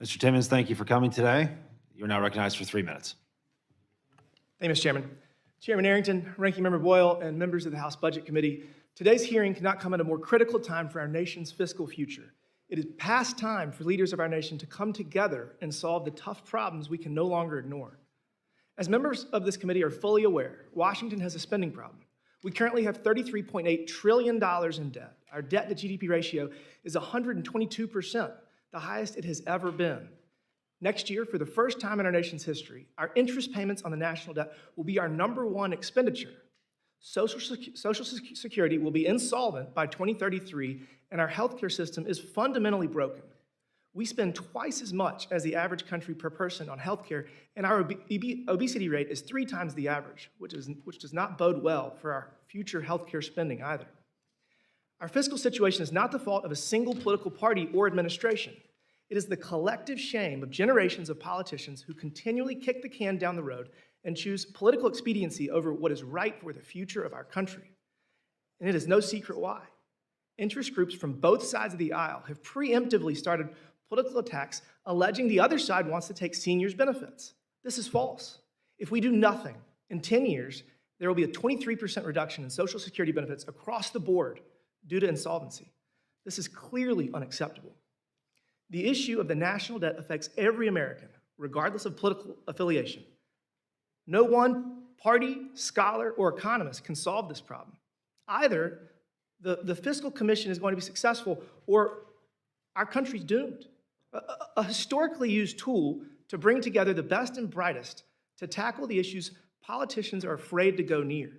Mr. Timmons, thank you for coming today. You're now recognized for 3 minutes. Thank you, Mr. Chairman. Chairman Arrington, Ranking Member Boyle, and members of the House Budget Committee, today's hearing cannot come at a more critical time for our nation's fiscal future. It is past time for leaders of our nation to come together and solve the tough problems we can no longer ignore. As members of this committee are fully aware, Washington has a spending problem. We currently have $33.8 trillion in debt. Our debt to GDP ratio is 122%, the highest it has ever been. Next year, for the first time in our nation's history, our interest payments on the national debt will be our #1 expenditure. Social Security will be insolvent by 2033, and our healthcare system is fundamentally broken. We spend twice as much as the average country per person on healthcare, and our obesity rate is 3 times the average, which does not bode well for our future healthcare spending either. Our fiscal situation is not the fault of a single political party or administration. It is the collective shame of generations of politicians who continually kick the can down the road and choose political expediency over what is right for the future of our country. And it is no secret why. Interest groups from both sides of the aisle have preemptively started political attacks alleging the other side wants to take seniors' benefits. This is false. If we do nothing, in 10 years, there will be a 23% reduction in Social Security benefits across the board due to insolvency. This is clearly unacceptable. The issue of the national debt affects every American, regardless of political affiliation. No one party, scholar, or economist can solve this problem. Either the Fiscal Commission is going to be successful or our country's doomed. A historically used tool to bring together the best and brightest to tackle the issues politicians are afraid to go near.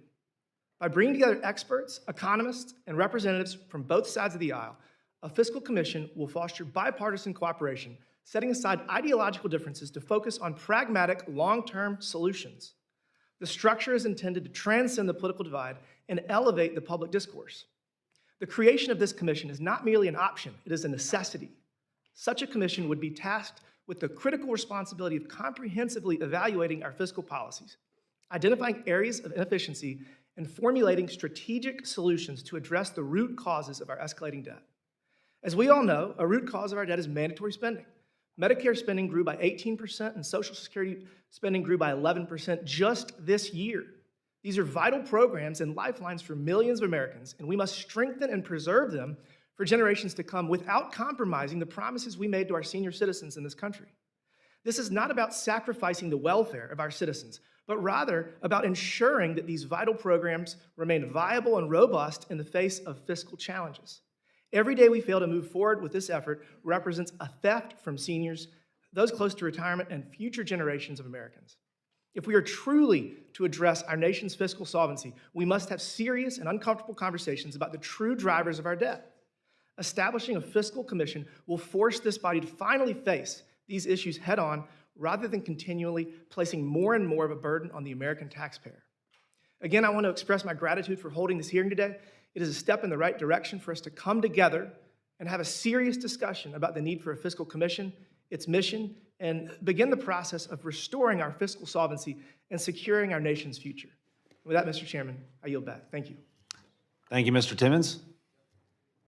By bringing together experts, economists, and representatives from both sides of the aisle, a fiscal commission will foster bipartisan cooperation, setting aside ideological differences to focus on pragmatic, long-term solutions. The structure is intended to transcend the political divide and elevate the public discourse. The creation of this commission is not merely an option, it is a necessity. Such a commission would be tasked with the critical responsibility of comprehensively evaluating our fiscal policies, identifying areas of inefficiency, and formulating strategic solutions to address the root causes of our escalating debt. As we all know, a root cause of our debt is mandatory spending. Medicare spending grew by 18% and Social Security spending grew by 11% just this year. These are vital programs and lifelines for millions of Americans, and we must strengthen and preserve them for generations to come without compromising the promises we made to our senior citizens in this country. This is not about sacrificing the welfare of our citizens, but rather about ensuring that these vital programs remain viable and robust in the face of fiscal challenges. Every day we fail to move forward with this effort represents a theft from seniors, those close to retirement, and future generations of Americans. If we are truly to address our nation's fiscal solvency, we must have serious and uncomfortable conversations about the true drivers of our debt. Establishing a fiscal commission will force this body to finally face these issues head-on rather than continually placing more and more of a burden on the American taxpayer. Again, I want to express my gratitude for holding this hearing today. It is a step in the right direction for us to come together and have a serious discussion about the need for a fiscal commission, its mission, and begin the process of restoring our fiscal solvency and securing our nation's future. With that, Mr. Chairman, I yield back. Thank you. Thank you, Mr. Timmons.